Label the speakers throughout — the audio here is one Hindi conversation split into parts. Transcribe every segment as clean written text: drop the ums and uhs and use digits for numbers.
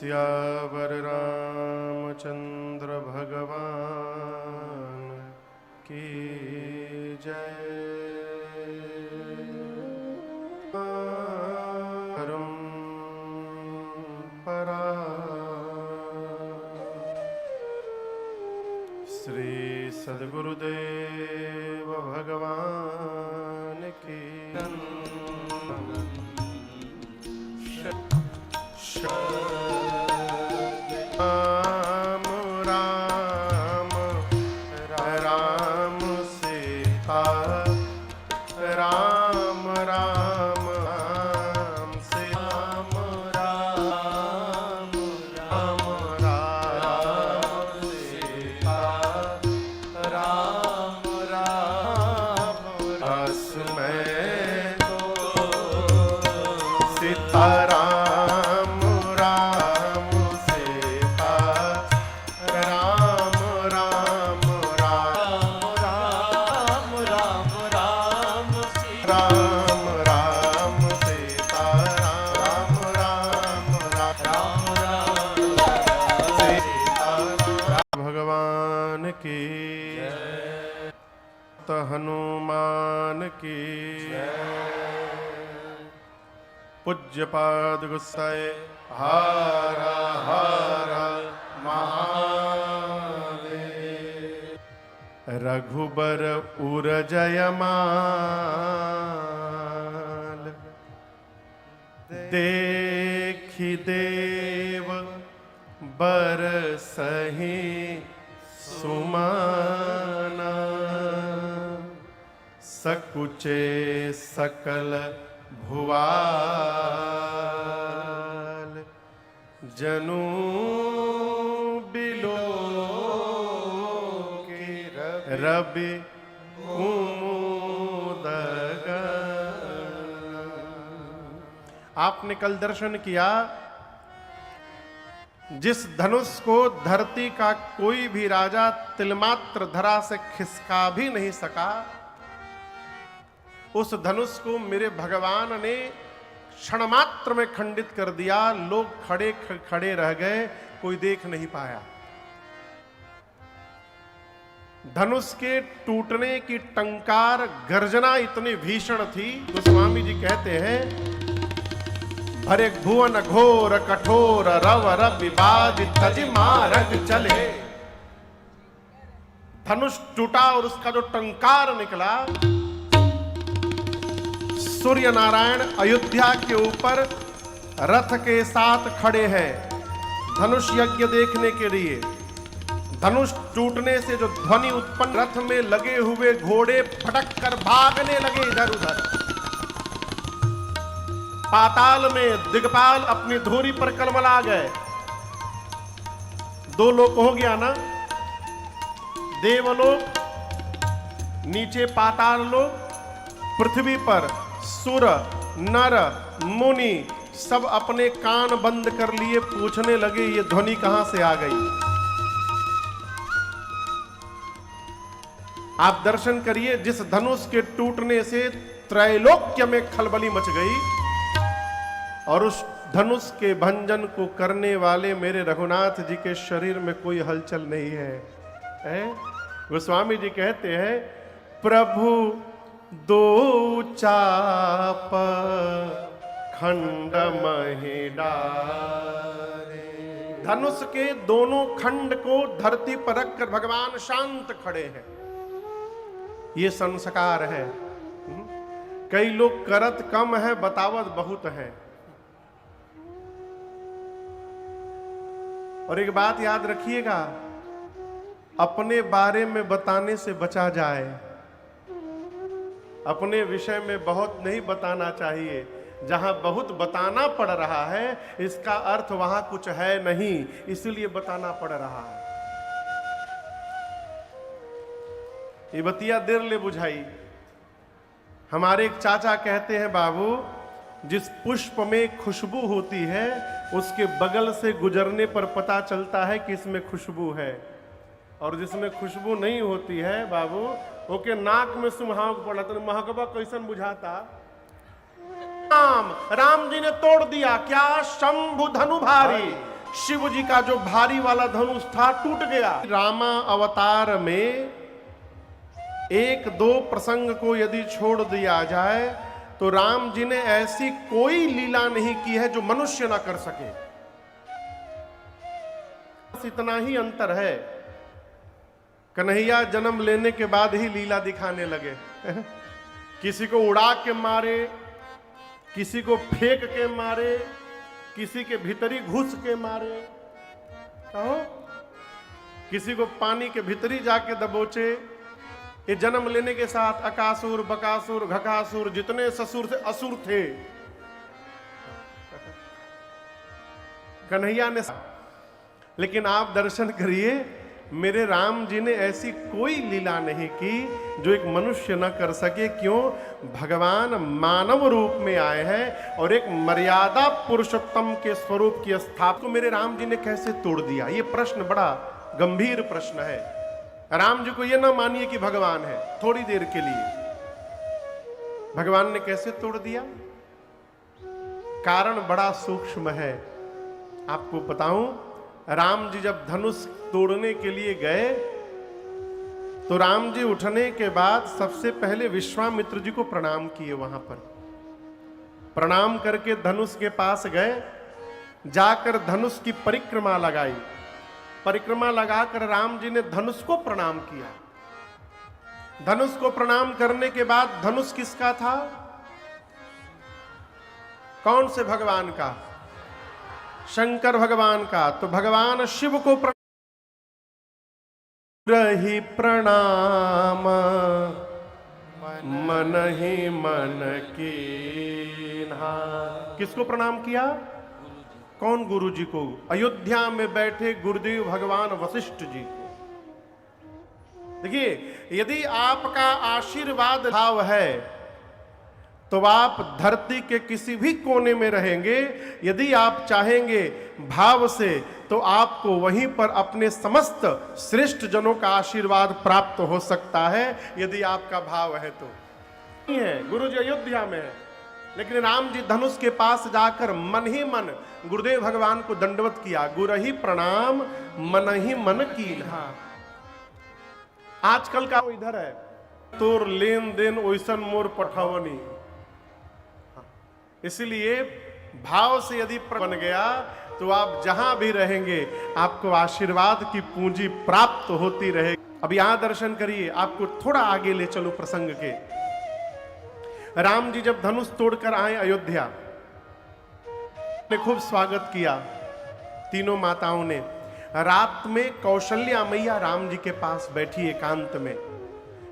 Speaker 1: सियावर रामचंद्र भगवान की जय। परा श्री सद्गुरुदेव भगवान की राम राम राम सीता राम राम राम सीता राम राम राम सीता राम राम रस में तो सीताराम हनुमान की पूज्यपाद गुस्साए हारा हारा महादेव। रघुबर उरजयमाल देखि देव बरसहि सुमाना। सकुचे सकल भुवाल जनु बिलो के रवि कुमुदगन। आपने कल दर्शन किया जिस धनुष को धरती का कोई भी राजा तिलमात्र धरा से खिसका भी नहीं सका, उस धनुष को मेरे भगवान ने क्षण मात्र में खंडित कर दिया। लोग खड़े खड़े रह गए, कोई देख नहीं पाया। धनुष के टूटने की टंकार गर्जना इतनी भीषण थी, गोस्वामी जी कहते हैं भरे भुवन घोर कठोर रव रविबाज तजि मारग चले। धनुष टूटा और उसका जो टंकार निकला, सूर्य नारायण अयोध्या के ऊपर रथ के साथ खड़े हैं धनुष यज्ञ देखने के लिए। धनुष टूटने से जो ध्वनि उत्पन्न, रथ में लगे हुए घोड़े फटक कर भागने लगे इधर उधर। पाताल में दिग्पाल अपनी धुरी पर कलमला गए। दो लोक हो गया ना, देवलोक नीचे पाताल लोक, पृथ्वी पर सुर नर मुनि सब अपने कान बंद कर लिए, पूछने लगे ये ध्वनि कहां से आ गई। आप दर्शन करिए, जिस धनुष के टूटने से त्रैलोक्य में खलबली मच गई, और उस धनुष के भंजन को करने वाले मेरे रघुनाथ जी के शरीर में कोई हलचल नहीं है। गोस्वामी जी कहते हैं प्रभु दो चाप खंड महि डारे। धनुष के दोनों खंड को धरती पर रखकर भगवान शांत खड़े हैं। ये संस्कार है। कई लोग करत कम है, बतावत बहुत है। और एक बात याद रखिएगा, अपने बारे में बताने से बचा जाए। अपने विषय में बहुत नहीं बताना चाहिए। जहां बहुत बताना पड़ रहा है, इसका अर्थ वहां कुछ है नहीं, इसलिए बताना पड़ रहा है। ये बतिया देर ले बुझाई। हमारे एक चाचा कहते हैं, बाबू जिस पुष्प में खुशबू होती है उसके बगल से गुजरने पर पता चलता है कि इसमें खुशबू है, और जिसमें खुशबू नहीं होती है बाबू ओके नाक में सुहाग पड़ा तो महकबा कैसन बुझाता। राम जी ने तोड़ दिया क्या, शंभु धनु भारी, शिव जी का जो भारी वाला धनुष था टूट गया। रामा अवतार में एक दो प्रसंग को यदि छोड़ दिया जाए तो राम जी ने ऐसी कोई लीला नहीं की है जो मनुष्य ना कर सके। बस इतना ही अंतर है, कन्हैया जन्म लेने के बाद ही लीला दिखाने लगे। किसी को उड़ा के मारे, किसी को फेंक के मारे, किसी के भीतरी घुस के मारे, कहो किसी को पानी के भीतरी जाके दबोचे। ये जन्म लेने के साथ अकासुर, बकासुर, घकासुर, जितने ससुर थे असुर थे, कन्हैया ने। लेकिन आप दर्शन करिए, मेरे राम जी ने ऐसी कोई लीला नहीं की जो एक मनुष्य न कर सके। क्यों? भगवान मानव रूप में आए हैं और एक मर्यादा पुरुषोत्तम के स्वरूप की स्थापना को मेरे राम जी ने कैसे तोड़ दिया? ये प्रश्न बड़ा गंभीर प्रश्न है। राम जी को ये ना मानिए कि भगवान है थोड़ी देर के लिए, भगवान ने कैसे तोड़ दिया? कारण बड़ा सूक्ष्म है। आपको बताऊं, राम जी जब धनुष तोड़ने के लिए गए तो राम जी उठने के बाद सबसे पहले विश्वामित्र जी को प्रणाम किए। वहां पर प्रणाम करके धनुष के पास गए, जाकर धनुष की परिक्रमा लगाई। परिक्रमा लगाकर राम जी ने धनुष को प्रणाम किया। धनुष को प्रणाम करने के बाद धनुष किसका था? कौन से भगवान का? शंकर भगवान का। तो भगवान शिव को रही प्रणाम मन ही मन कीन्हा। किसको प्रणाम किया? कौन? गुरु जी को। अयोध्या में बैठे गुरुदेव भगवान वशिष्ठ जी को। देखिए, यदि आपका आशीर्वाद भाव है तो आप धरती के किसी भी कोने में रहेंगे। यदि आप चाहेंगे भाव से तो आपको वहीं पर अपने समस्त श्रेष्ठ जनों का आशीर्वाद प्राप्त हो सकता है, यदि आपका भाव है तो। नहीं है, गुरु जी अयोध्या में है, लेकिन राम जी धनुष के पास जाकर मन ही मन गुरुदेव भगवान को दंडवत किया। गुरहि प्रणाम मन ही मन कीन्हा। आजकल का इधर है, तोर लेन देन ओइसन मोर पठवनी। इसलिए भाव से यदि बन गया तो आप जहां भी रहेंगे आपको आशीर्वाद की पूंजी प्राप्त होती रहेगी। अब यहां दर्शन करिए, आपको थोड़ा आगे ले चलो प्रसंग के। राम जी जब धनुष तोड़कर आए अयोध्या, ने खूब स्वागत किया तीनों माताओं ने। रात में कौशल्या मैया राम जी के पास बैठी एकांत में।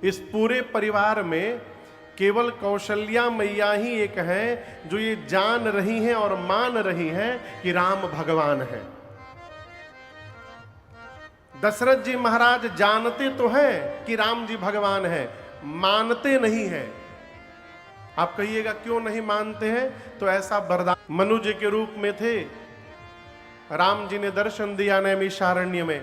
Speaker 1: इस पूरे परिवार में केवल कौशल्या मैया ही एक हैं जो ये जान रही हैं और मान रही हैं कि राम भगवान हैं। दशरथ जी महाराज जानते तो हैं कि राम जी भगवान हैं, मानते नहीं हैं। आप कहिएगा क्यों नहीं मानते हैं? तो ऐसा वरदान मनु जी के रूप में थे। राम जी ने दर्शन दिया नैमिषारण्य में।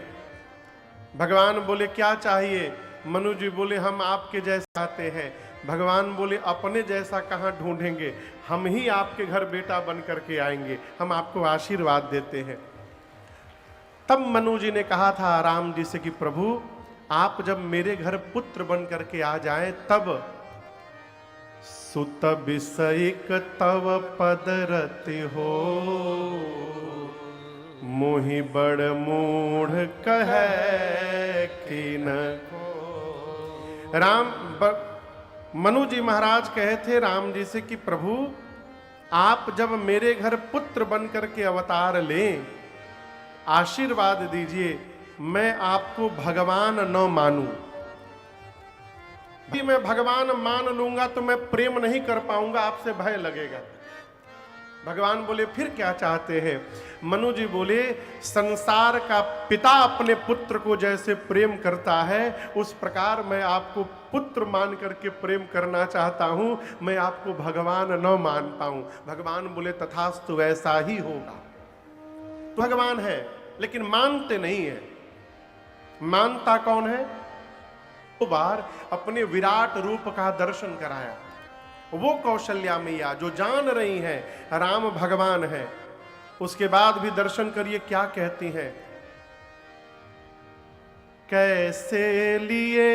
Speaker 1: भगवान बोले क्या चाहिए? मनु जी बोले हम आपके जैसे आते हैं। भगवान बोले अपने जैसा कहां ढूंढेंगे, हम ही आपके घर बेटा बन करके आएंगे, हम आपको आशीर्वाद देते हैं। तब मनु जी ने कहा था राम जी से कि प्रभु आप जब मेरे घर पुत्र बन करके आ जाएं तब। सुत बिसइक तव पद रति हो, मोहि बड़ मूढ़ कहे कि न। राम मनु जी महाराज कहे थे राम जी से कि प्रभु आप जब मेरे घर पुत्र बन करके अवतार लें, आशीर्वाद दीजिए, मैं आपको भगवान न मानूं। यदि मैं भगवान मान लूंगा तो मैं प्रेम नहीं कर पाऊंगा, आपसे भय लगेगा। भगवान बोले फिर क्या चाहते हैं? मनु जी बोले संसार का पिता अपने पुत्र को जैसे प्रेम करता है उस प्रकार मैं आपको पुत्र मान करके प्रेम करना चाहता हूं, मैं आपको भगवान न मान पाऊं। भगवान बोले तथास्तु वैसा ही होगा। तो भगवान है लेकिन मानते नहीं है। मानता कौन है? दो बार अपने विराट रूप का दर्शन कराया। वो कौशल्या मैया जो जान रही हैं राम भगवान है। उसके बाद भी दर्शन करिए क्या कहती हैं। कैसे लिए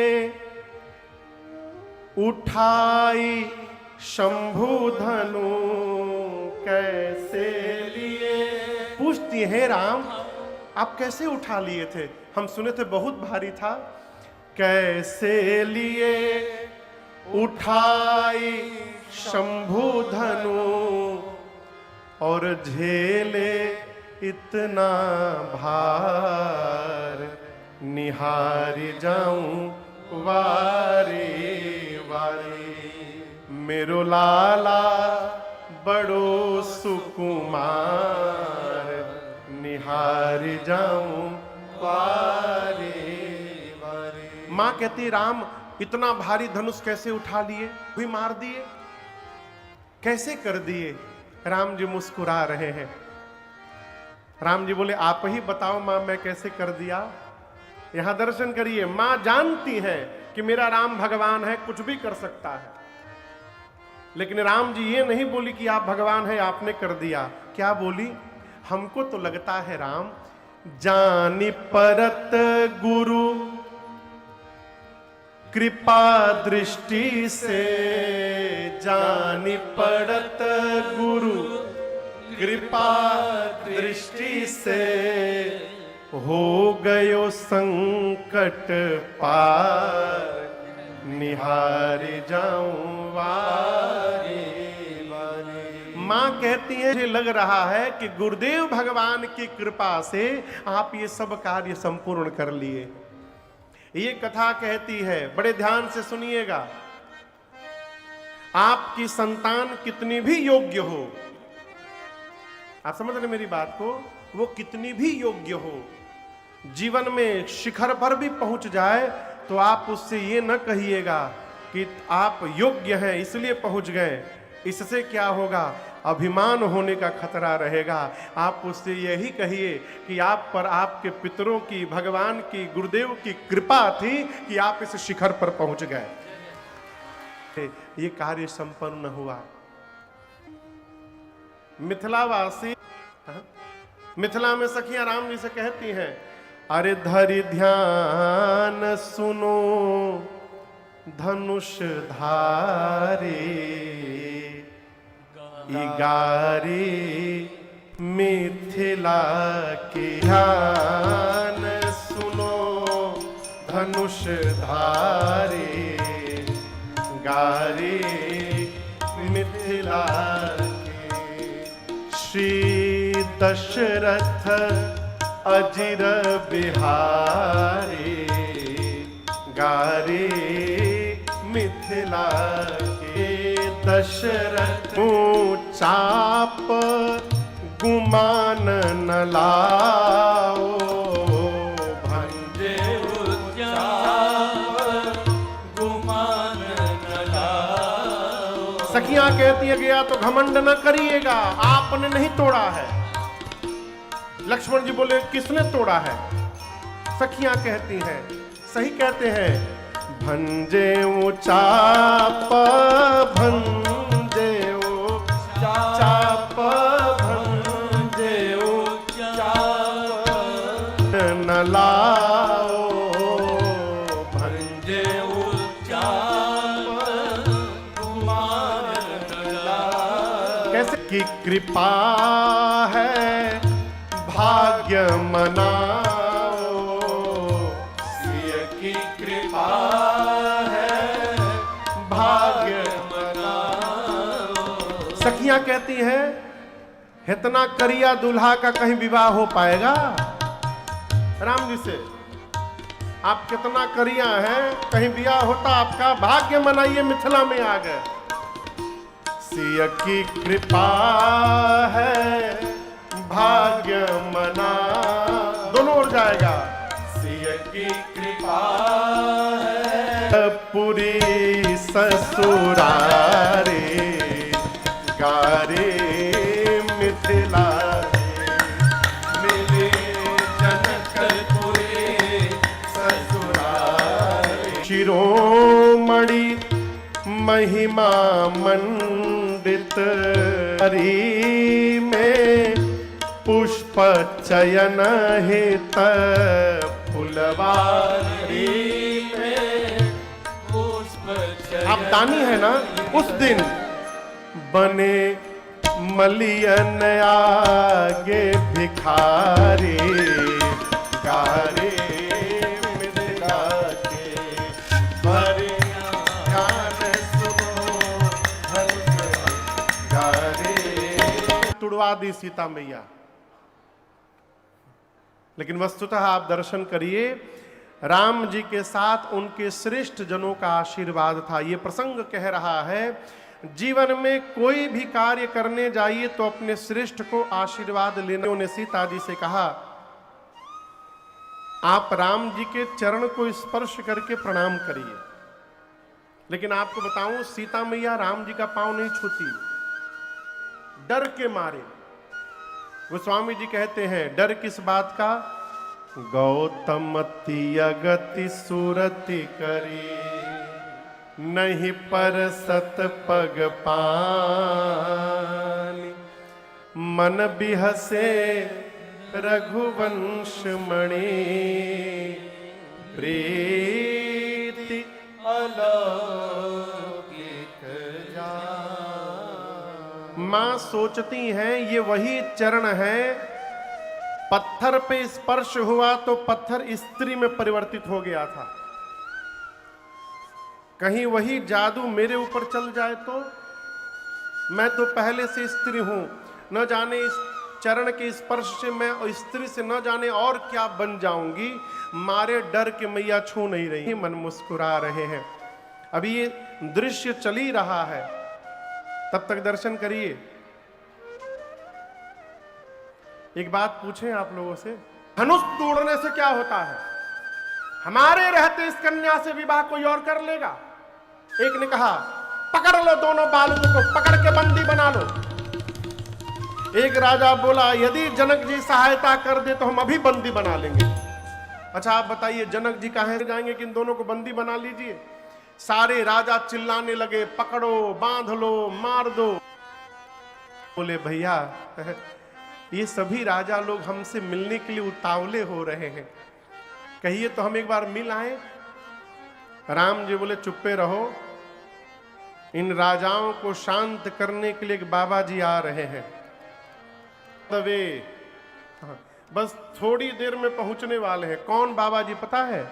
Speaker 1: उठाई शंभु धनु, कैसे लिए, पूछती हैं राम आप कैसे उठा लिए थे, हम सुने थे बहुत भारी था। कैसे लिए उठाई शंभु धनु, और झेले इतना भार, निहारी जाऊं वारी वारी। मेरो लाला बड़ो सुकुमार, निहारी जाऊं वारी वारी। मां कहती राम इतना भारी धनुष कैसे उठा लिए, भी मार दिए, कैसे कर दिए। राम जी मुस्कुरा रहे हैं। राम जी बोले आप ही बताओ मां मैं कैसे कर दिया। यहां दर्शन करिए, मां जानती है कि मेरा राम भगवान है, कुछ भी कर सकता है। लेकिन राम जी ये नहीं बोली कि आप भगवान है आपने कर दिया। क्या बोली, हमको तो लगता है राम जानी परत गुरु कृपा दृष्टि से, जानी पड़त गुरु कृपा दृष्टि से, हो गयो संकट पार, निहारी जाऊं वारी वारी। मां कहती है मुझे लग रहा है कि गुरुदेव भगवान की कृपा से आप ये सब कार्य संपूर्ण कर लिए। ये कथा कहती है, बड़े ध्यान से सुनिएगा, आपकी संतान कितनी भी योग्य हो, आप समझ रहे मेरी बात को, वो कितनी भी योग्य हो, जीवन में शिखर पर भी पहुंच जाए तो आप उससे ये न कहिएगा कि आप योग्य हैं इसलिए पहुंच गए। इससे क्या होगा, अभिमान होने का खतरा रहेगा। आप उससे यही कहिए कि आप पर आपके पितरों की, भगवान की, गुरुदेव की कृपा थी कि आप इस शिखर पर पहुंच गए। ये कार्य संपन्न हुआ। मिथिलावासी, मिथिला में सखियां राम जी से कहती हैं, अरे धरि ध्यान सुनो धनुष धारी, गारी मिथिला की। ध्यान सुनो धनुष धारी, गारी मिथिला की। श्री दशरथ अजिर बिहारी, गारी मिथिला के। दशरथ चाप गुमान न लाओ, भंजे चाप गुमान न लाओ। सखियां कहती है गया तो घमंड न करिएगा, आपने नहीं तोड़ा है। लक्ष्मण जी बोले किसने तोड़ा है। सखियां कहती हैं, सही कहते हैं, भंजे चाप भंजे चाप भंजे चाप न लाओ, भंजे चाप गुमान न लाओ। कैसे की कृपा है भाग्य मनाओ, सिय की कृपा है भाग्य मनाओ। सखियां कहती हैं इतना करिया दूल्हा का कहीं विवाह हो पाएगा। राम जी से आप कितना करिया हैं, कहीं विवाह होता आपका, भाग्य मनाइए मिथिला में आ गए। सिय की कृपा है भाग्य मना, दोनों ओर जाएगा। सिय की कृपा है पूरी ससुरारी, गारी मिथिला मिले जनकपुरी ससुरारी। शिरोमणि महिमा मंडित हरि में पुष्प चयन हित फुलवारी में। आप दानी है ना, उस दिन बने मलियन आगे भिखारी, गारे मिथिला के भरे ज्ञान सुनो हंस गारे। तुड़वा दी सीता मैया, लेकिन वस्तुतः आप दर्शन करिए, राम जी के साथ उनके श्रेष्ठ जनों का आशीर्वाद था। ये प्रसंग कह रहा है, जीवन में कोई भी कार्य करने जाइए तो अपने श्रेष्ठ को आशीर्वाद लेने। उन्होंने सीता जी से कहा, आप राम जी के चरण को स्पर्श करके प्रणाम करिए। लेकिन आपको बताऊं, सीता मैया राम जी का पांव नहीं छूती, डर के मारे। गोस्वामी जी कहते हैं, डर किस बात का? गौतमति अगति सुरति करी, नहीं पर सत पग पानी। मन बिहसे रघुवंश मणि, प्रीति अलौकिक जान। मां सोचती हैं ये वही चरण है, पत्थर पे स्पर्श हुआ तो पत्थर स्त्री में परिवर्तित हो गया था। कहीं वही जादू मेरे ऊपर चल जाए तो? मैं तो पहले से स्त्री हूं, न जाने इस चरण के स्पर्श से मैं और स्त्री से न जाने और क्या बन जाऊंगी। मारे डर के मैया छू नहीं रही, मन मुस्कुरा रहे हैं। अभी ये दृश्य चल ही रहा है, तब तक दर्शन करिए। एक बात पूछें आप लोगों से, धनुष तोड़ने से क्या होता है? हमारे रहते इस कन्या से विवाह कोई और कर लेगा? एक ने कहा, पकड़ लो दोनों बालुओं को, पकड़ के बंदी बना लो। एक राजा बोला, यदि जनक जी सहायता कर दे तो हम अभी बंदी बना लेंगे। अच्छा आप बताइए, जनक जी कहां जाएंगे कि इन दोनों को बंदी बना लीजिए? सारे राजा चिल्लाने लगे, पकड़ो, बांध लो, मार दो। बोले, भैया ये सभी राजा लोग हमसे मिलने के लिए उतावले हो रहे हैं, कहिए तो हम एक बार मिल आए। राम जी बोले, चुप्पे रहो, इन राजाओं को शांत करने के लिए एक बाबा जी आ रहे हैं। तवे बस थोड़ी देर में पहुंचने वाले हैं। कौन बाबा जी पता है?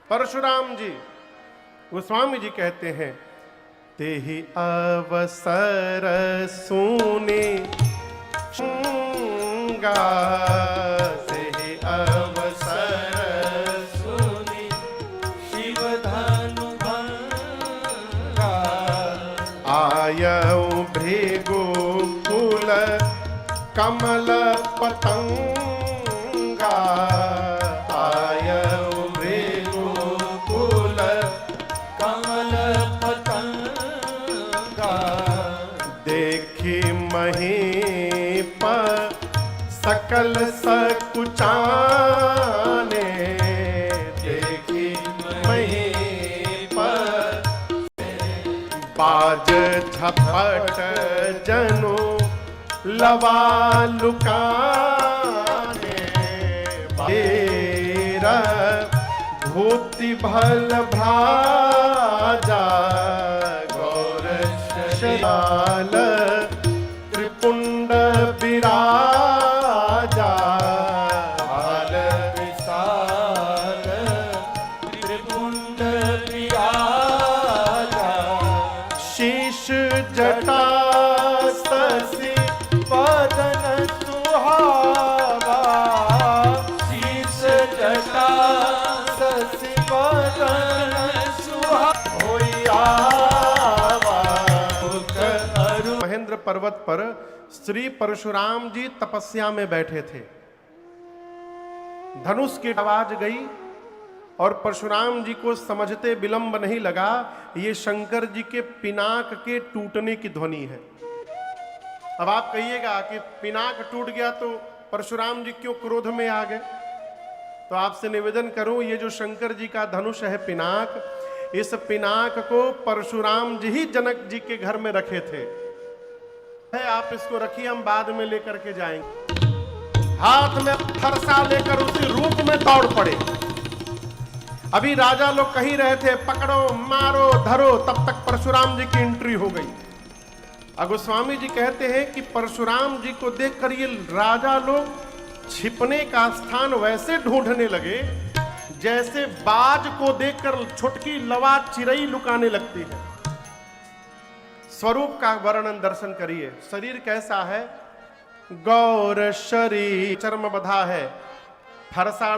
Speaker 1: परशुराम जी। गोस्वामी जी कहते हैं, तेहि अवसर सुने शृंगा, तेहि अवसर सुने शिव धनु भंगा। आयऊ भृगु कुल कमल पतंगा, आयऊ भृगु कुल कमल पतंगा। देखी महीप सकल सकुचाने, देखी महीप बाज झपट जनु लवा लुकाने। तेरा धोती भल भ्राजा, गौर शराल त्रिपुंड विराजा। हाल विशाल त्रिपुंड विराजा। शीश जटा शशि वदन सुहावा, शीश जटा शशि वदन सुहावा। महेंद्र पर्वत पर श्री परशुराम जी तपस्या में बैठे थे। धनुष की आवाज गई और परशुराम जी को समझते विलंब नहीं लगा, ये शंकर जी के पिनाक के टूटने की ध्वनि है। अब आप कहिएगा कि पिनाक टूट गया तो परशुराम जी क्यों क्रोध में आ गए? तो आपसे निवेदन करूं, ये जो शंकर जी का धनुष है पिनाक, इस पिनाक को परशुराम जी ही जनक जी के घर में रखे थे। है, आप इसको रखिए, हम बाद में लेकर के जाएंगे। हाथ में फरसा लेकर उसी रूप में दौड़ पड़े। अभी राजा लोग कही रहे थे पकड़ो मारो धरो, तब तक परशुराम जी की एंट्री हो गई। गोस्वामी जी कहते हैं कि परशुराम जी को देखकर ये राजा लोग छिपने का स्थान वैसे ढूंढने लगे जैसे बाज को देखकर छुटकी लवा चिड़ई लुकाने लगती है। स्वरूप का वर्णन दर्शन करिए। शरीर कैसा है? गौर शरीर, चर्म बधा है, फरसा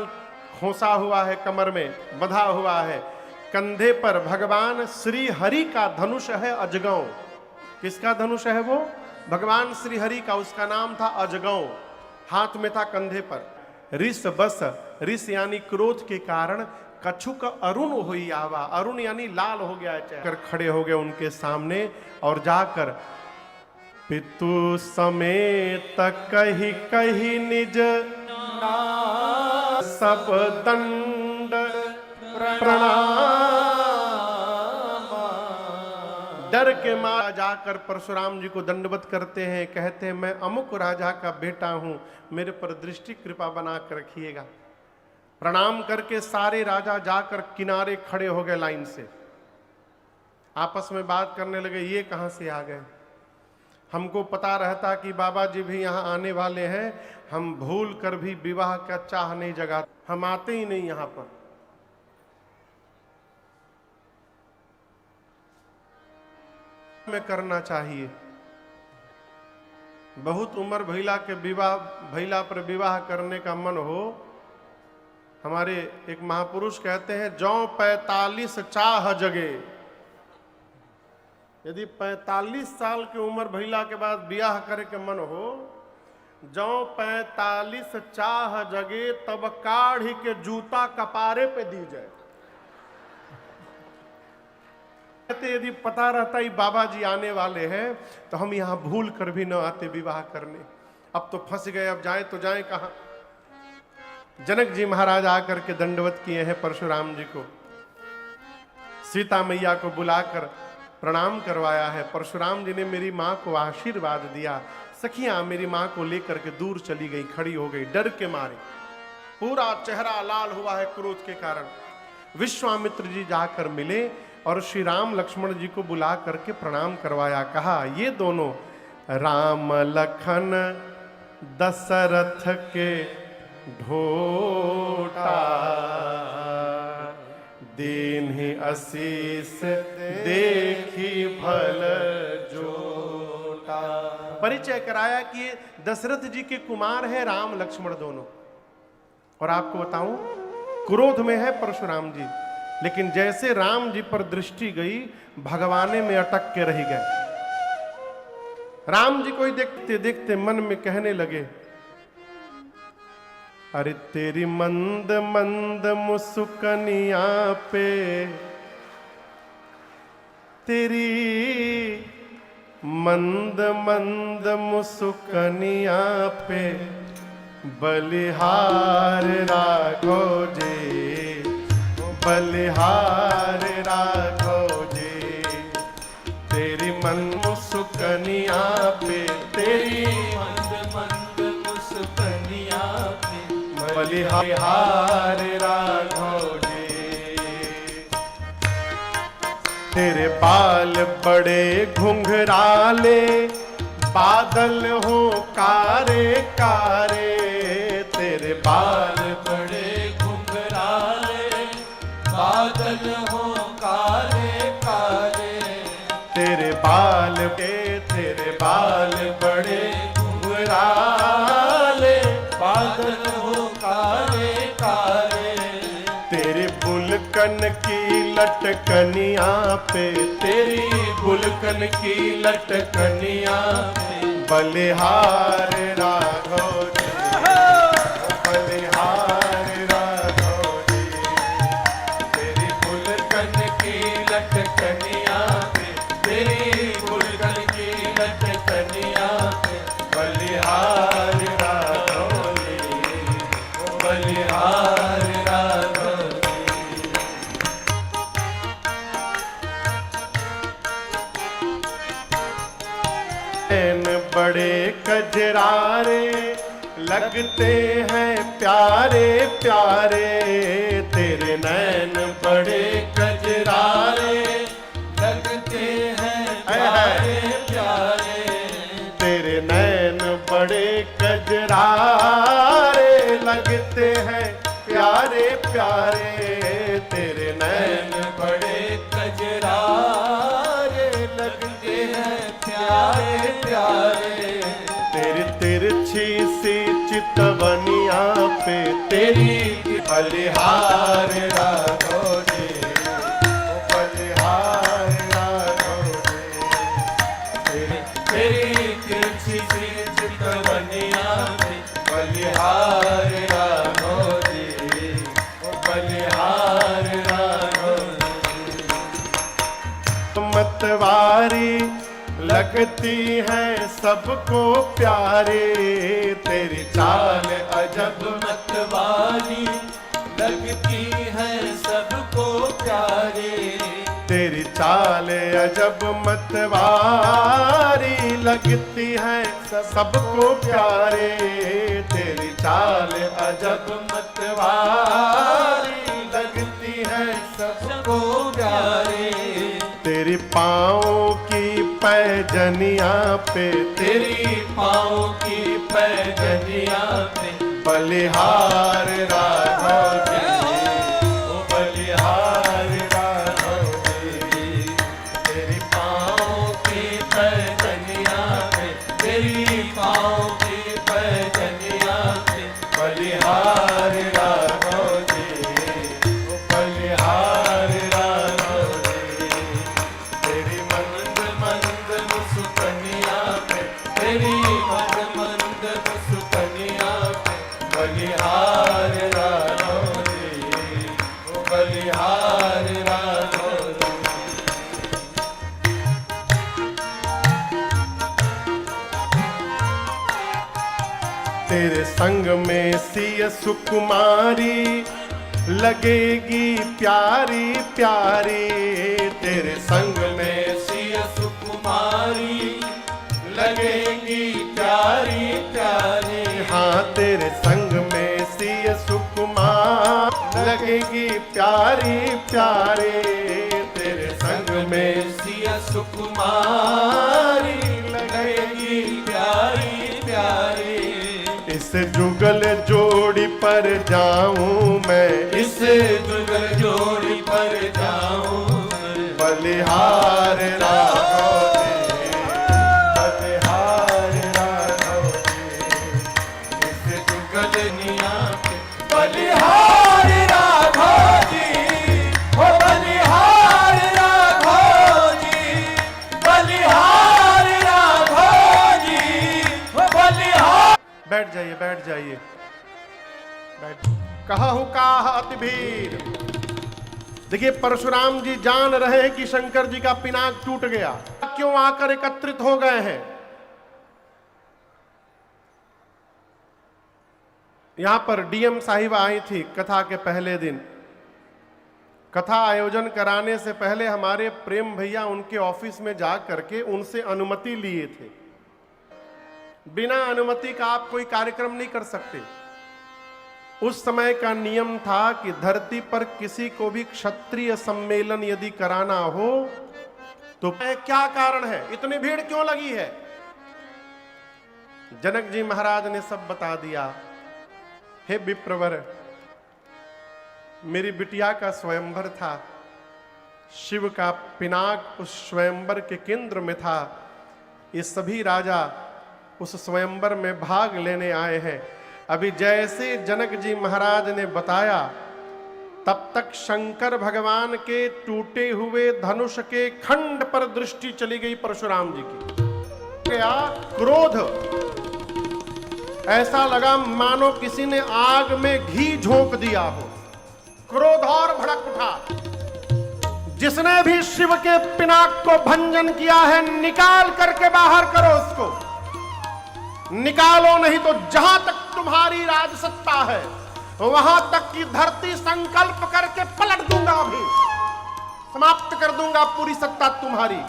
Speaker 1: खोसा हुआ है, कमर में बधा हुआ है, कंधे पर भगवान श्री हरि का धनुष है अजगौ। किसका धनुष है वो? भगवान श्री हरि का, उसका नाम था अजगौ, हाथ में था कंधे पर। रिस बस, रिस यानी क्रोध के कारण, कछुक अरुण हुई आवा, अरुण यानी लाल हो गया कर खड़े हो गए उनके सामने और जाकर पितु समेत कही कही निज सब दंड प्रणाम। डर के मारे जाकर परशुराम जी को दंडवत करते हैं, कहते हैं मैं अमुक राजा का बेटा हूं, मेरे पर दृष्टि कृपा बना कर रखिएगा। प्रणाम करके सारे राजा जाकर किनारे खड़े हो गए लाइन से। आपस में बात करने लगे, ये कहां से आ गए? हमको पता रहता कि बाबा जी भी यहाँ आने वाले हैं, हम भूल कर भी विवाह का चाह नहीं जगा, हम आते ही नहीं यहाँ पर। में करना चाहिए। बहुत उम्र भैला के विवाह भैला पर विवाह करने का मन हो। हमारे एक महापुरुष कहते हैं जौ 45 चाह जगे। यदि 45 साल की उम्र भैला के बाद ब्याह करे के मन हो, जौ 45 चाह जगे तब काढ़ी के जूता कपारे पे दी जाए। यदि पता रहता ही बाबा जी आने वाले हैं तो हम यहां भूल कर भी न आते विवाह करने। अब तो फंस गए, अब जाए तो जाए कहां? जनक जी महाराज आकर के दंडवत किए हैं परशुराम जी को, सीता मैया को बुलाकर प्रणाम करवाया है। परशुराम जी ने मेरी मां को आशीर्वाद दिया। सखियां मेरी मां को लेकर के दूर चली गई, खड़ी हो गई डर के मारे, पूरा चेहरा लाल हुआ है क्रोध के कारण। विश्वामित्र जी जाकर मिले और श्री राम लक्ष्मण जी को बुला करके प्रणाम करवाया। कहा ये दोनों राम लखन दशरथ के ढोटा, दीन्हि आशीष देखी भल जोटा। परिचय कराया कि ये दशरथ जी के कुमार है राम लक्ष्मण दोनों। और आपको बताऊं, क्रोध में है परशुराम जी, लेकिन जैसे राम जी पर दृष्टि गई भगवाने में अटक के रह गए। राम जी को ही देखते देखते मन में कहने लगे, अरे तेरी मंद मंद मुस्कनिया पे, तेरी मंद मंद मुस्कनिया पे बलिहार राघो जी, बलिहार राघो जी। तेरी मंद मुस्कनिया पे, तेरी मंद मंद मुस्कनिया पे बलिहार राघो जी। तेरे बाल बड़े घुंघराले, बादल हो कारे कारे। तेरे बाल बड़े घुंघराले, बादल हो कारे कारे। तेरे बाल बड़े घुंघराले, बादल हो कारे कारे। तेरे बुलकन की लटकनिया पे, तेरी बुलकन की लटकनिया पे बलिहार राघो जी, बलिहार राघो जी। तेरी बुलकन की लटकनिया पे, तेरी बुलकन की लटकनिया पे बलिहार राघो जी, बलिहार राघो जी। बड़े कजरारे लगते हैं प्यारे प्यारे, तेरे नैन बड़े कजरारे
Speaker 2: लगते हैं प्यारे प्यारे,
Speaker 1: तेरे नैन बड़े कजरारे लगते हैं प्यारे प्यारे, तेरे नैन
Speaker 2: बड़े कजरारे लगते हैं प्यारे प्यारे,
Speaker 1: तेरी तिरछी सी चितवनिया पे तेरी बलिहार राघव जी, बलिहार राघव जी,
Speaker 2: तेरी तिरछी सी चितवनिया में बलिहार राघव जी, बलिहार राघव
Speaker 1: मतवारी लगती है सबको प्यारे, तेरी चाल अजब
Speaker 2: मतवाली लगती है सबको प्यारे,
Speaker 1: तेरी चाल अजब मतवारी लगती है सबको प्यारे, तेरी चाल अजब मतवारी लगती है
Speaker 2: सबको प्यारे,
Speaker 1: तेरी पाँव की पैजनिया पे
Speaker 2: तेरी पाँव की पैजनिया पे
Speaker 1: बलिहार राघव जी, ओ बलिहार राघव जी,
Speaker 2: तेरी पाँव की पैजनिया पे, तेरी पाँव की पैजनिया पे
Speaker 1: बलिहार राघव जी, ओ बलिहार राघव जी, तेरी
Speaker 2: मंद मंद मुस्कनिया पे, तेरी मंद मंद मुस्कनिया पे बलिहार राघव जी, ओ बलिहार राघव जी।
Speaker 1: तेरे संग में सिय सुकुमारी लगेगी प्यारी प्यारी, तेरे संग में
Speaker 2: सिय सुकुमारी लगेगी प्यारी प्यारी,
Speaker 1: हाँ तेरे संग में सिय सुकुमार लगेगी प्यारी प्यारी, तेरे संग में
Speaker 2: सिय सुकुमारी लगेगी प्यारी प्यारी,
Speaker 1: इस जुगल जोड़ी पर जाऊं मैं,
Speaker 2: इस जुगल जोड़ी पर जाऊं
Speaker 1: बलिहार राघव जी, बलिहार राघव जी,
Speaker 2: इस जुगलनिया पे बलिहार राघव जी, ओ बलिहार राघव जी, बलिहार राघव जी, ओ बलिहार।
Speaker 1: बैठ जाइए बैठ जाइए बैठ। कहूँ काह अति भीर। देखिए परशुराम जी जान रहे हैं कि शंकर जी का पिनाक टूट गया, क्यों आकर एकत्रित हो गए हैं। यहां पर डीएम साहिबा आई थी कथा के पहले दिन। कथा आयोजन कराने से पहले हमारे प्रेम भैया उनके ऑफिस में जा करके उनसे अनुमति लिए थे। बिना अनुमति का आप कोई कार्यक्रम नहीं कर सकते। उस समय का नियम था कि धरती पर किसी को भी क्षत्रिय सम्मेलन यदि कराना हो तो क्या कारण है, इतनी भीड़ क्यों लगी है। जनक जी महाराज ने सब बता दिया। हे विप्रवर, मेरी बिटिया का स्वयंवर था, शिव का पिनाक उस स्वयंवर के केंद्र में था। ये सभी राजा उस स्वयंवर में भाग लेने आए हैं। अभी जैसे जनक जी महाराज ने बताया तब तक शंकर भगवान के टूटे हुए धनुष के खंड पर दृष्टि चली गई परशुराम जी की। क्या क्रोध, ऐसा लगा मानो किसी ने आग में घी झोंक दिया हो। क्रोध और भड़क उठा। जिसने भी शिव के पिनाक को भंजन किया है निकाल करके बाहर करो उसको। निकालो, नहीं तो जहां तक तुम्हारी राजसत्ता है वहां तक की धरती संकल्प करके पलट दूंगा, अभी समाप्त कर दूंगा पूरी सत्ता तुम्हारी।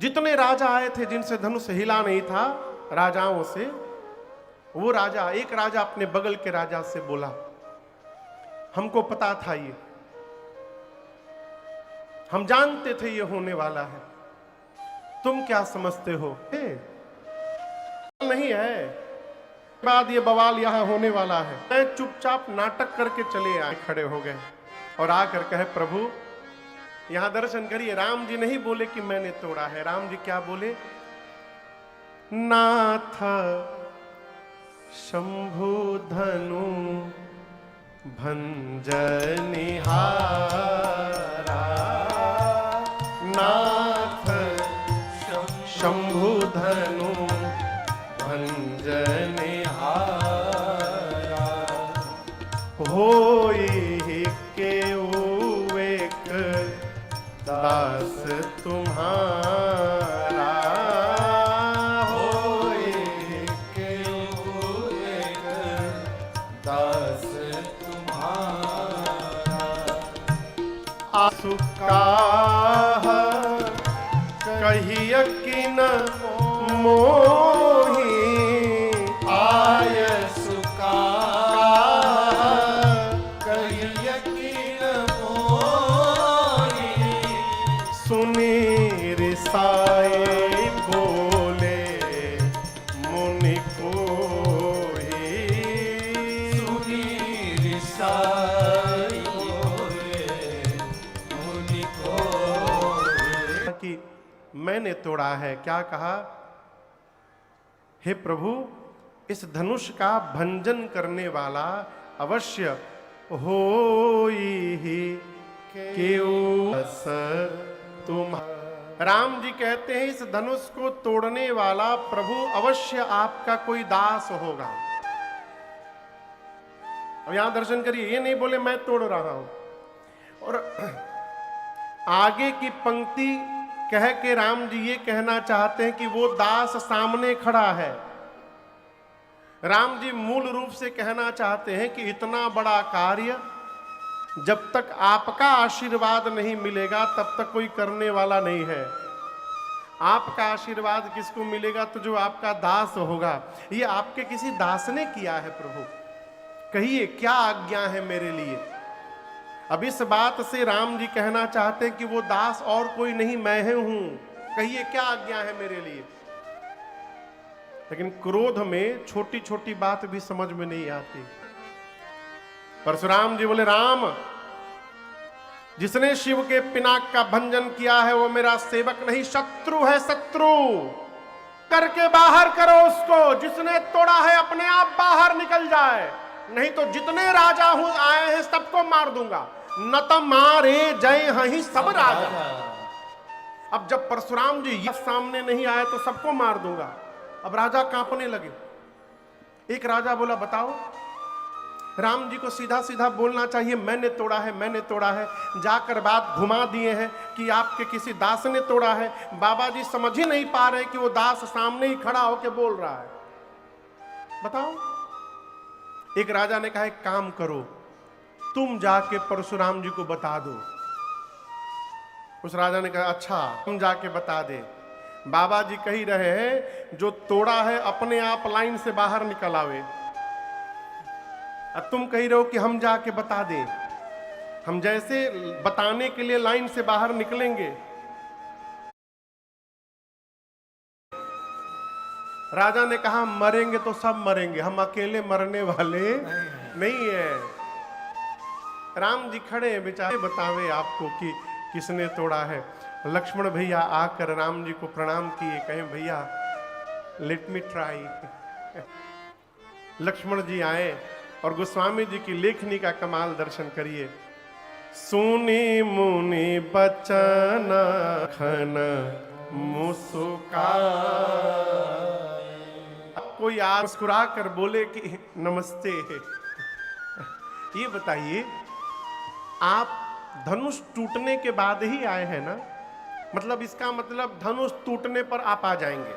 Speaker 1: जितने राजा आए थे जिनसे धनुष हिला नहीं था राजाओं से, वो राजा, एक राजा अपने बगल के राजा से बोला, हमको पता था ये, हम जानते थे ये होने वाला है, तुम क्या समझते हो? नहीं है, बाद ये बवाल यहां होने वाला है। मैं चुपचाप नाटक करके चले आए, खड़े हो गए और आकर कहे, प्रभु यहां दर्शन करिए। राम जी नहीं बोले कि मैंने तोड़ा है, राम जी क्या बोले? नाथ शंभु धनु भंजनिहारा, नाथ शंभु धनु भंजनिहारा, होई केउ एक दास तुम्हारा, होई केउ एक दास तुम्हारा, आसु काह कहिय कि न मोही, आय सुकाह कहिय कि न मोही, सुनी रिसाए बोले मुनि कोहि, सुनी रिसाए बोले मुनि कोहि, कि मैंने तोड़ा है। क्या कहा? हे प्रभु, इस धनुष का भंजन करने वाला अवश्य होई ही केउ दास तुम। राम जी कहते हैं इस धनुष को तोड़ने वाला प्रभु अवश्य आपका कोई दास होगा। अब यहां दर्शन करिए, ये नहीं बोले मैं तोड़ रहा हूं। और आगे की पंक्ति कह के राम जी ये कहना चाहते हैं कि वो दास सामने खड़ा है। राम जी मूल रूप से कहना चाहते हैं कि इतना बड़ा कार्य जब तक आपका आशीर्वाद नहीं मिलेगा तब तक कोई करने वाला नहीं है। आपका आशीर्वाद किसको मिलेगा? तो जो आपका दास होगा। ये आपके किसी दास ने किया है प्रभु, कहिए क्या आज्ञा है मेरे लिए। अब इस बात से राम जी कहना चाहते हैं कि वो दास और कोई नहीं, मैं हूं, कहिए क्या आज्ञा है मेरे लिए। लेकिन क्रोध में छोटी छोटी बात भी समझ में नहीं आती। परशुराम जी बोले, राम, जिसने शिव के पिनाक का भंजन किया है वो मेरा सेवक नहीं, शत्रु है, शत्रु। करके बाहर करो उसको। जिसने तोड़ा है अपने आप बाहर निकल जाए, नहीं तो जितने राजा हूं आए हैं सबको मार दूंगा। न तो मारे जय हहीं सब राजा। अब जब परशुराम जी ये सामने नहीं आए तो सबको मार दूंगा। अब राजा कांपने लगे। एक राजा बोला, बताओ, राम जी को सीधा सीधा बोलना चाहिए, मैंने तोड़ा है, मैंने तोड़ा है। जाकर बात घुमा दिए हैं कि आपके किसी दास ने तोड़ा है। बाबा जी समझ ही नहीं पा रहे कि वो दास सामने ही खड़ा होकर बोल रहा है। बताओ। एक राजा ने कहा, एक काम करो, तुम जाके परशुराम जी को बता दो। उस राजा ने कहा, अच्छा, तुम जाके बता दे। बाबा जी कही रहे हैं जो तोड़ा है अपने आप लाइन से बाहर निकल आवे। अब तुम कही रहे हो कि हम जाके बता दें। हम जैसे बताने के लिए लाइन से बाहर निकलेंगे, राजा ने कहा मरेंगे तो सब मरेंगे, हम अकेले मरने वाले नहीं है। राम जी खड़े हैं बेचारे, बतावे आपको कि किसने तोड़ा है। लक्ष्मण भैया आकर राम जी को प्रणाम किए, कहें भैया लेट मी ट्राई। लक्ष्मण जी आए और गोस्वामी जी की लेखनी का कमाल दर्शन करिए। सुनी मुनि बचन खन मुस्का, कोई आप मुस्कुरा कर बोले कि नमस्ते। ये बताइए, आप धनुष टूटने के बाद ही आए हैं ना? मतलब इसका मतलब धनुष टूटने पर आप आ जाएंगे।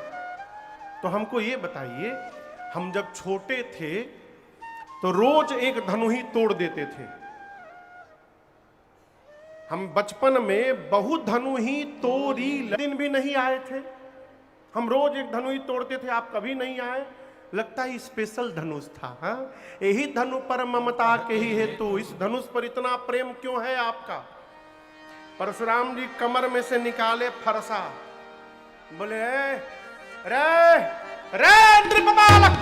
Speaker 1: तो हमको ये बताइए, हम जब छोटे थे तो रोज एक धनु ही तोड़ देते थे। हम बचपन में बहु धनु ही तोड़ी दिन भी नहीं आए थे। हम रोज एक धनु ही तोड़ते थे, आप कभी नहीं आए। लगता है स्पेशल धनुष था। हाँ, यही धनु पर ममता के ही हेतु, इस धनुष पर इतना प्रेम क्यों है आपका? परशुराम जी कमर में से निकाले फरसा, बोले रे रे नृपबालक,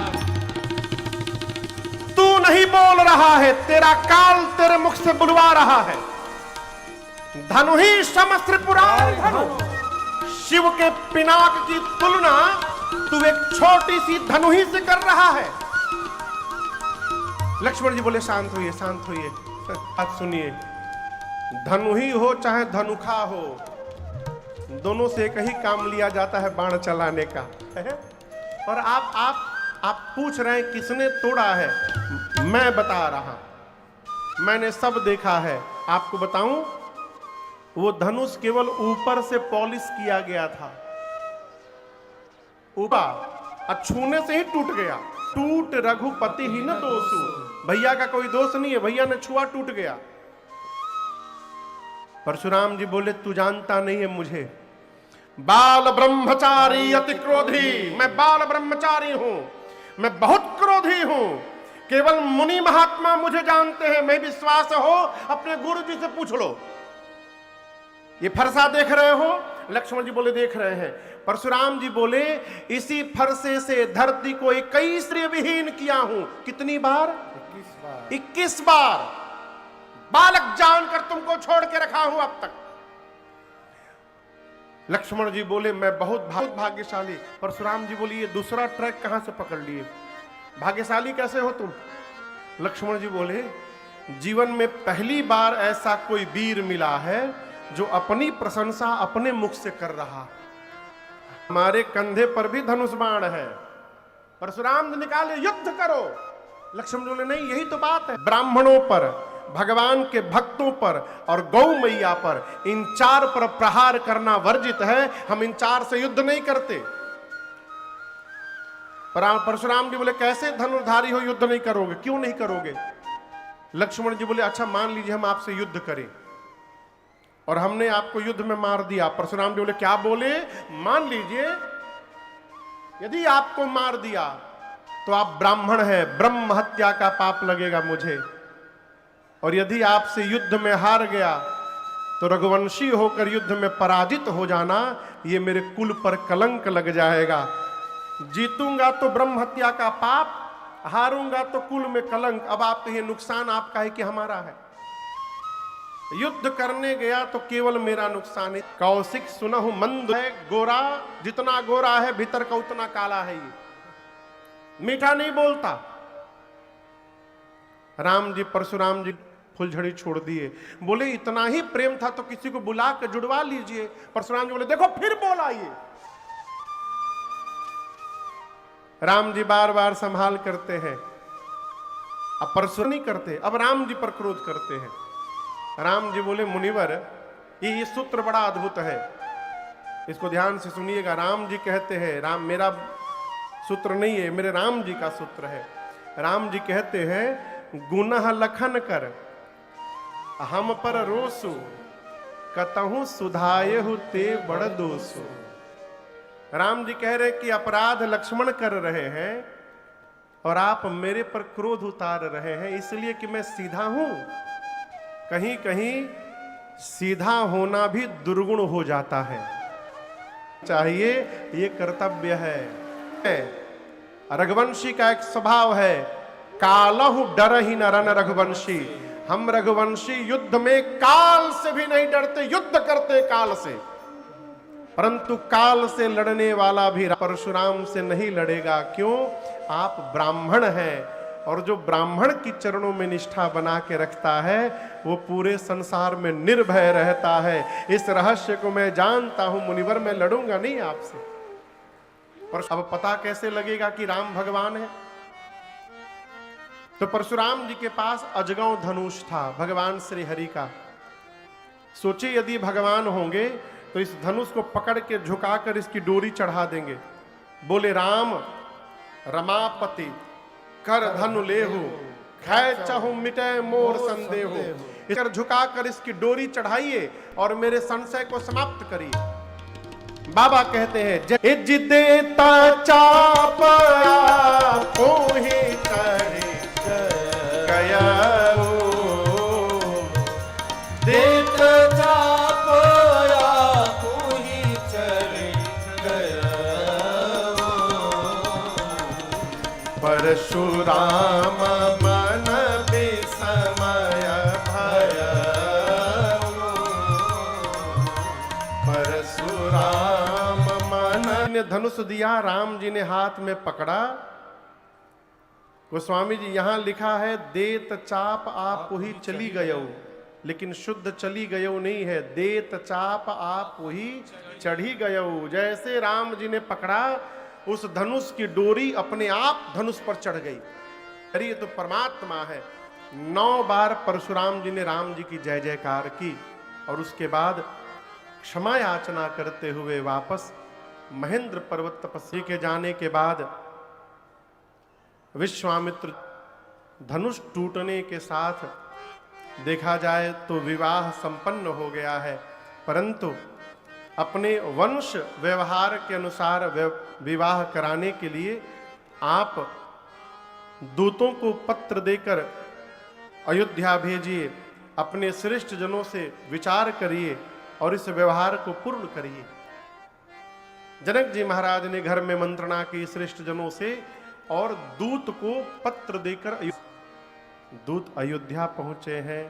Speaker 1: तू नहीं बोल रहा है, तेरा काल तेरे मुख से बुलवा रहा है। धनु ही समस्त्र पुराण धनु, शिव के पिनाक की तुलना तू एक छोटी सी धनु ही से कर रहा है। लक्ष्मण जी बोले शांत होइए, शांत होइए, बात सुनिए। धनु ही हो चाहे धनुखा हो, दोनों से एक ही काम लिया जाता है, बाण चलाने का। और आप पूछ रहे हैं किसने तोड़ा है? मैं बता रहा, मैंने सब देखा है। आपको बताऊं, वो धनुष केवल ऊपर से पॉलिश किया गया था, ऊपर छूने से ही टूट गया। टूट रघुपति ही न दोषु, भैया का कोई दोष नहीं है, भैया ने छुआ टूट गया। परशुराम जी बोले तू जानता नहीं है मुझे, बाल ब्रह्मचारी अति क्रोधी, मैं बाल ब्रह्मचारी हूं, मैं बहुत क्रोधी हूं। केवल मुनि महात्मा मुझे जानते हैं, मैं विश्वास हो अपने गुरु जी से पूछ लो। ये फरसा देख रहे हो? लक्ष्मण जी बोले देख रहे हैं। परशुराम जी बोले इसी फरसे से धरती को 21 विहीन किया हूं। कितनी बार? 21 बार। बालक जानकर तुमको छोड़ के रखा हूं अब तक। लक्ष्मण जी बोले मैं बहुत भाग्यशाली। परशुराम जी बोले ये दूसरा ट्रैक कहां से पकड़ लिए? भाग्यशाली कैसे हो तुम? लक्ष्मण जी बोले जीवन में पहली बार ऐसा कोई वीर मिला है जो अपनी प्रशंसा अपने मुख से कर रहा। हमारे कंधे पर भी धनुष बाण है। परशुराम जी निकाले युद्ध करो। लक्ष्मण बोले नहीं, यही तो बात है। ब्राह्मणों पर, भगवान के भक्तों पर और गौ मैया पर, इन 4 पर प्रहार करना वर्जित है। हम इन 4 से युद्ध नहीं करते। परशुराम जी बोले कैसे धनुर्धारी हो युद्ध नहीं करोगे? क्यों नहीं करोगे? लक्ष्मण जी बोले अच्छा मान लीजिए हम आपसे युद्ध करें और हमने आपको युद्ध में मार दिया। परशुराम जी बोले क्या बोले? मान लीजिए यदि आपको मार दिया तो आप ब्राह्मण हैं, ब्रह्म हत्या का पाप लगेगा मुझे। और यदि आपसे युद्ध में हार गया तो रघुवंशी होकर युद्ध में पराजित हो जाना, ये मेरे कुल पर कलंक लग जाएगा। जीतूंगा तो ब्रह्म हत्या का पाप, हारूंगा तो कुल में कलंक। अब आप ये नुकसान आपका है कि हमारा है? युद्ध करने गया तो केवल मेरा नुकसान है। कौशिक सुनहु मंद है, गोरा जितना गोरा है भीतर का उतना काला है। ये मीठा नहीं बोलता। राम जी परशुराम जी फुलझड़ी छोड़ दिए। बोले इतना ही प्रेम था तो किसी को बुला कर जुड़वा लीजिए। परशुराम जी बोले देखो फिर बोला ये। राम जी बार बार संभाल करते हैं, अब परशुराम नहीं करते, अब राम जी पर क्रोध करते हैं। राम जी बोले मुनिवर ये सूत्र बड़ा अद्भुत है, इसको ध्यान से सुनिएगा। राम जी कहते हैं, राम मेरा सूत्र नहीं है, मेरे राम जी का सूत्र है। राम जी कहते हैं गुनह लखन कर हम पर रोसु, कतहु सुधायहु ते बड़ दोसु। राम जी कह रहे कि अपराध लक्ष्मण कर रहे हैं और आप मेरे पर क्रोध उतार रहे हैं इसलिए कि मैं सीधा हूं। कहीं कहीं सीधा होना भी दुर्गुण हो जाता है, चाहिए ये कर्तव्य है। रघुवंशी का एक स्वभाव है, कालहु डर ही न रन रघुवंशी। हम रघुवंशी युद्ध में काल से भी नहीं डरते, युद्ध करते काल से। परंतु काल से लड़ने वाला भी परशुराम से नहीं लड़ेगा। क्यों? आप ब्राह्मण हैं और जो ब्राह्मण की चरणों में निष्ठा बना के रखता है वो पूरे संसार में निर्भय रहता है। इस रहस्य को मैं जानता हूं मुनिवर, मैं लड़ूंगा नहीं आपसे। पर अब पता कैसे लगेगा कि राम भगवान है? तो परशुराम जी के पास अजगौ धनुष था भगवान श्री हरि का। सोचिए यदि भगवान होंगे तो इस धनुष को पकड़ के झुकाकर इसकी डोरी चढ़ा देंगे। बोले राम रमापति कर धनु लेहु, खै चहु मिटे मोर संदेहु। इधर झुकाकर इसकी डोरी चढ़ाइए और मेरे संशय को समाप्त करिए। बाबा कहते हैं इज देता चापया कोही करे गया
Speaker 2: देत चापया कोही चले गया।
Speaker 1: परशुराम मन विस्मय भय परशुराम मन ने धनुष दिया, राम जी ने हाथ में पकड़ा। गोस्वामी जी यहां लिखा है देत चाप आप ही चली गयो, लेकिन शुद्ध चली गयो नहीं है, देत चाप आप ही चढ़ी गयो। जैसे राम जी ने पकड़ा उस धनुष की डोरी अपने आप धनुष पर चढ़ गई। अरे ये तो परमात्मा है। 9 बार परशुराम जी ने राम जी की जय जयकार की और उसके बाद क्षमा याचना करते हुए वापस महेंद्र पर्वत तपस्या के जाने के बाद विश्वामित्र धनुष टूटने के साथ देखा जाए तो विवाह संपन्न हो गया है, परंतु अपने वंश व्यवहार के अनुसार विवाह कराने के लिए आप दूतों को पत्र देकर अयोध्या भेजिए, अपने श्रेष्ठ जनों से विचार करिए और इस व्यवहार को पूर्ण करिए। जनक जी महाराज ने घर में मंत्रणा की श्रेष्ठ जनों से और दूत को पत्र देकर दूत अयोध्या पहुंचे हैं।